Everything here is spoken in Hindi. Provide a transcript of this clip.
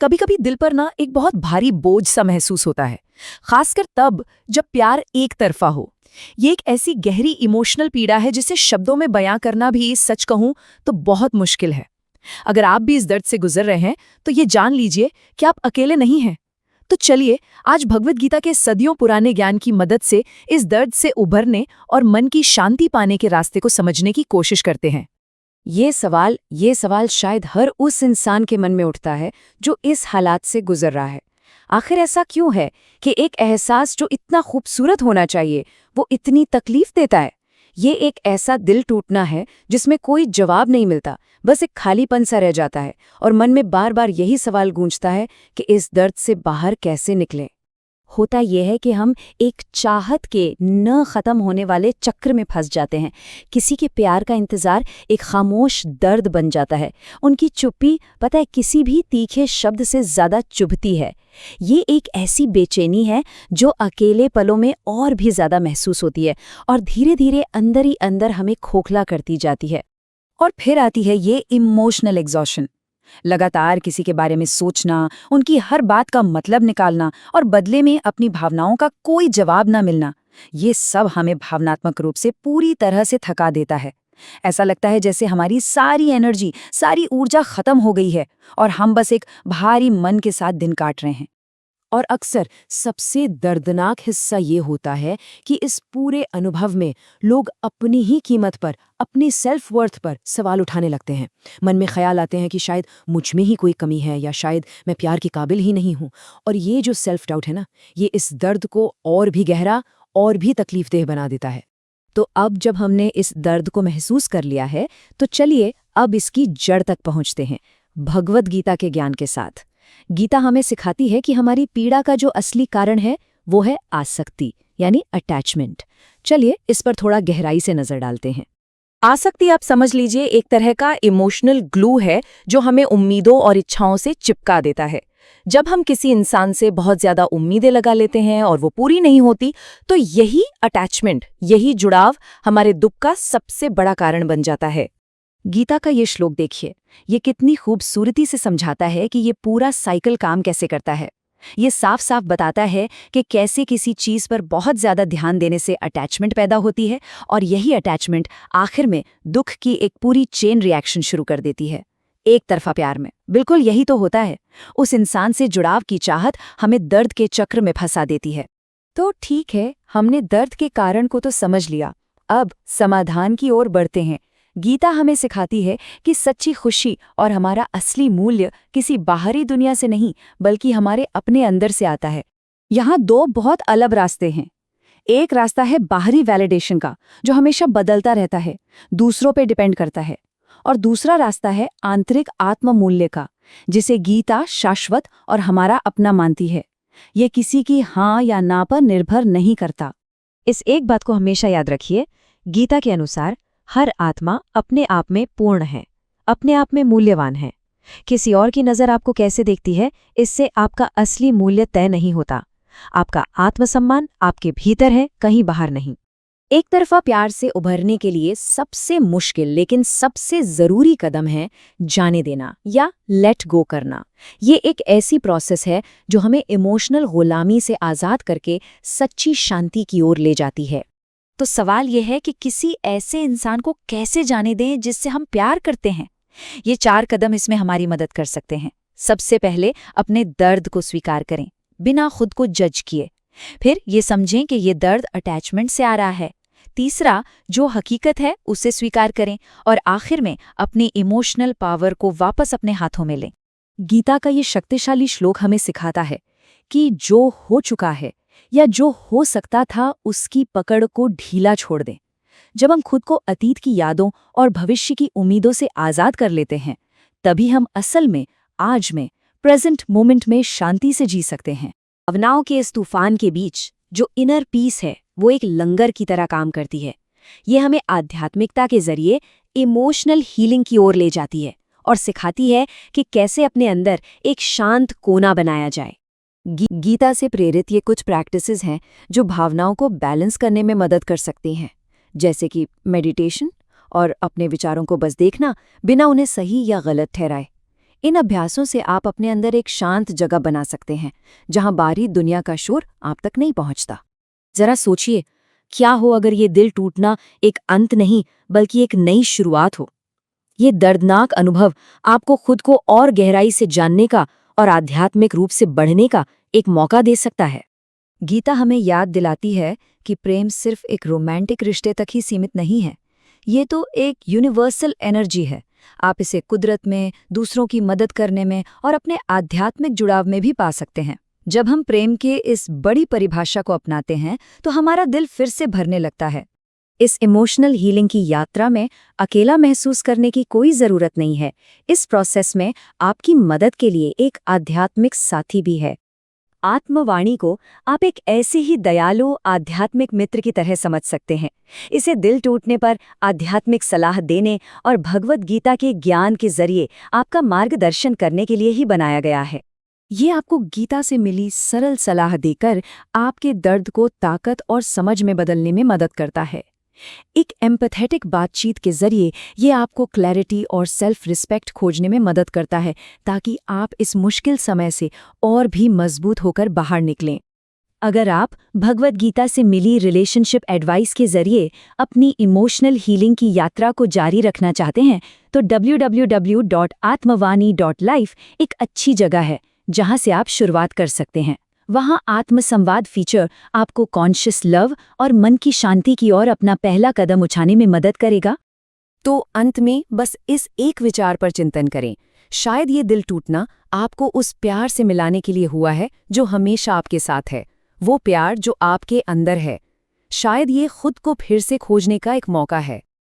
कभी कभी दिल पर ना एक बहुत भारी बोझ सा महसूस होता है, खासकर तब जब प्यार एक तरफा हो। ये एक ऐसी गहरी इमोशनल पीड़ा है जिसे शब्दों में बयां करना भी, सच कहूं तो, बहुत मुश्किल है। अगर आप भी इस दर्द से गुजर रहे हैं तो ये जान लीजिए कि आप अकेले नहीं हैं। तो चलिए आज भगवद गीता के सदियों पुराने ज्ञान की मदद से इस दर्द से उभरने और मन की शांति पाने के रास्ते को समझने की कोशिश करते हैं। ये सवाल शायद हर उस इंसान के मन में उठता है जो इस हालात से गुजर रहा है। आखिर ऐसा क्यों है कि एक एहसास जो इतना खूबसूरत होना चाहिए वो इतनी तकलीफ देता है? ये एक ऐसा दिल टूटना है जिसमें कोई जवाब नहीं मिलता, बस एक खालीपन सा रह जाता है और मन में बार बार यही सवाल गूंजता है कि इस दर्द से बाहर कैसे निकलें। होता यह है कि हम एक चाहत के न ख़त्म होने वाले चक्र में फंस जाते हैं। किसी के प्यार का इंतज़ार एक खामोश दर्द बन जाता है। उनकी चुप्पी, पता है, किसी भी तीखे शब्द से ज़्यादा चुभती है। ये एक ऐसी बेचैनी है जो अकेले पलों में और भी ज़्यादा महसूस होती है और धीरे धीरे अंदर ही अंदर हमें खोखला करती जाती है। और फिर आती है ये इमोशनल एग्जॉशन। लगातार किसी के बारे में सोचना, उनकी हर बात का मतलब निकालना और बदले में अपनी भावनाओं का कोई जवाब ना मिलना, ये सब हमें भावनात्मक रूप से पूरी तरह से थका देता है। ऐसा लगता है जैसे हमारी सारी एनर्जी, सारी ऊर्जा खत्म हो गई है और हम बस एक भारी मन के साथ दिन काट रहे हैं। और अक्सर सबसे दर्दनाक हिस्सा ये होता है कि इस पूरे अनुभव में लोग अपनी ही कीमत पर, अपनी सेल्फ वर्थ पर सवाल उठाने लगते हैं। मन में ख्याल आते हैं कि शायद मुझ में ही कोई कमी है या शायद मैं प्यार के काबिल ही नहीं हूँ। और ये जो सेल्फ डाउट है ना, ये इस दर्द को और भी गहरा और भी तकलीफदेह बना देता है। तो अब जब हमने इस दर्द को महसूस कर लिया है तो चलिए अब इसकी जड़ तक पहुँचते हैं, भगवद गीता के ज्ञान के साथ। गीता हमें सिखाती है कि हमारी पीड़ा का जो असली कारण है वो है आसक्ति, यानी अटैचमेंट। चलिए इस पर थोड़ा गहराई से नजर डालते हैं। आसक्ति, आप समझ लीजिए, एक तरह का इमोशनल ग्लू है जो हमें उम्मीदों और इच्छाओं से चिपका देता है। जब हम किसी इंसान से बहुत ज्यादा उम्मीदें लगा लेते हैं और वो पूरी नहीं होती, तो यही अटैचमेंट, यही जुड़ाव हमारे दुख का सबसे बड़ा कारण बन जाता है। गीता का ये श्लोक देखिए, ये कितनी खूबसूरती से समझाता है कि ये पूरा साइकिल काम कैसे करता है। ये साफ साफ बताता है कि कैसे किसी चीज पर बहुत ज्यादा ध्यान देने से अटैचमेंट पैदा होती है और यही अटैचमेंट आखिर में दुख की एक पूरी चेन रिएक्शन शुरू कर देती है। एक तरफा प्यार में बिल्कुल यही तो होता है। उस इंसान से जुड़ाव की चाहत हमें दर्द के चक्र में फंसा देती है। तो ठीक है, हमने दर्द के कारण को तो समझ लिया, अब समाधान की ओर बढ़ते हैं। गीता हमें सिखाती है कि सच्ची खुशी और हमारा असली मूल्य किसी बाहरी दुनिया से नहीं बल्कि हमारे अपने अंदर से आता है। यहाँ दो बहुत अलग रास्ते हैं। एक रास्ता है बाहरी वैलिडेशन का, जो हमेशा बदलता रहता है, दूसरों पे डिपेंड करता है। और दूसरा रास्ता है आंतरिक आत्म मूल्य का, जिसे गीता शाश्वत और हमारा अपना मानती है। ये किसी की हाँ या ना पर निर्भर नहीं करता। इस एक बात को हमेशा याद रखिए, गीता के अनुसार हर आत्मा अपने आप में पूर्ण है, अपने आप में मूल्यवान है। किसी और की नज़र आपको कैसे देखती है, इससे आपका असली मूल्य तय नहीं होता। आपका आत्मसम्मान आपके भीतर है, कहीं बाहर नहीं। एक तरफा प्यार से उभरने के लिए सबसे मुश्किल लेकिन सबसे ज़रूरी कदम है जाने देना या लेट गो करना। ये एक ऐसी प्रोसेस है जो हमें इमोशनल गुलामी से आज़ाद करके सच्ची शांति की ओर ले जाती है। तो सवाल यह है कि किसी ऐसे इंसान को कैसे जाने दें जिससे हम प्यार करते हैं। ये 4 कदम इसमें हमारी मदद कर सकते हैं। सबसे पहले अपने दर्द को स्वीकार करें, बिना खुद को जज किए। फिर ये समझें कि ये दर्द अटैचमेंट से आ रहा है। तीसरा, जो हकीकत है उसे स्वीकार करें। और आखिर में अपनी इमोशनल पावर को वापस अपने हाथों में लें। गीता का ये शक्तिशाली श्लोक हमें सिखाता है कि जो हो चुका है या जो हो सकता था उसकी पकड़ को ढीला छोड़ दें। जब हम खुद को अतीत की यादों और भविष्य की उम्मीदों से आज़ाद कर लेते हैं, तभी हम असल में आज में, प्रेजेंट मोमेंट में शांति से जी सकते हैं। भावनाओं के इस तूफान के बीच जो इनर पीस है वो एक लंगर की तरह काम करती है। ये हमें आध्यात्मिकता के जरिए इमोशनल हीलिंग की ओर ले जाती है और सिखाती है कि कैसे अपने अंदर एक शांत कोना बनाया जाए। गीता से प्रेरित ये कुछ प्रैक्टिसेस हैं जो भावनाओं को बैलेंस करने में मदद कर सकती हैं, जैसे कि मेडिटेशन और अपने विचारों को बस देखना बिना उन्हें सही या गलत ठहराए। इन अभ्यासों से आप अपने अंदर एक शांत जगह बना सकते हैं, जहां बाहरी दुनिया का शोर आप तक नहीं पहुंचता। जरा सोचिए, क्या हो अगर ये दिल टूटना एक अंत नहीं बल्कि एक नई शुरुआत हो। ये दर्दनाक अनुभव आपको खुद को और गहराई से जानने का और आध्यात्मिक रूप से बढ़ने का एक मौका दे सकता है। गीता हमें याद दिलाती है कि प्रेम सिर्फ एक रोमांटिक रिश्ते तक ही सीमित नहीं है। ये तो एक यूनिवर्सल एनर्जी है। आप इसे कुदरत में, दूसरों की मदद करने में और अपने आध्यात्मिक जुड़ाव में भी पा सकते हैं। जब हम प्रेम के इस बड़ी परिभाषा को अपनाते हैं तो हमारा दिल फिर से भरने लगता है। इस इमोशनल हीलिंग की यात्रा में अकेला महसूस करने की कोई ज़रूरत नहीं है। इस प्रोसेस में आपकी मदद के लिए एक आध्यात्मिक साथी भी है। आत्मवाणी को आप एक ऐसे ही दयालु आध्यात्मिक मित्र की तरह समझ सकते हैं। इसे दिल टूटने पर आध्यात्मिक सलाह देने और भगवद गीता के ज्ञान के जरिए आपका मार्गदर्शन करने के लिए ही बनाया गया है। ये आपको गीता से मिली सरल सलाह देकर आपके दर्द को ताकत और समझ में बदलने में मदद करता है। एक एम्पैथेटिक बातचीत के जरिए ये आपको क्लैरिटी और सेल्फ रिस्पेक्ट खोजने में मदद करता है, ताकि आप इस मुश्किल समय से और भी मजबूत होकर बाहर निकलें। अगर आप भगवद गीता से मिली रिलेशनशिप एडवाइस के जरिए अपनी इमोशनल हीलिंग की यात्रा को जारी रखना चाहते हैं, तो www.atmavani.life एक अच्छी जगह है जहां से आप शुरुआत कर सकते हैं। वहां आत्मसंवाद फीचर आपको कॉन्शियस लव और मन की शांति की ओर अपना पहला कदम उठाने में मदद करेगा। तो अंत में बस इस एक विचार पर चिंतन करें, शायद ये दिल टूटना आपको उस प्यार से मिलाने के लिए हुआ है जो हमेशा आपके साथ है, वो प्यार जो आपके अंदर है। शायद ये खुद को फिर से खोजने का एक मौका है।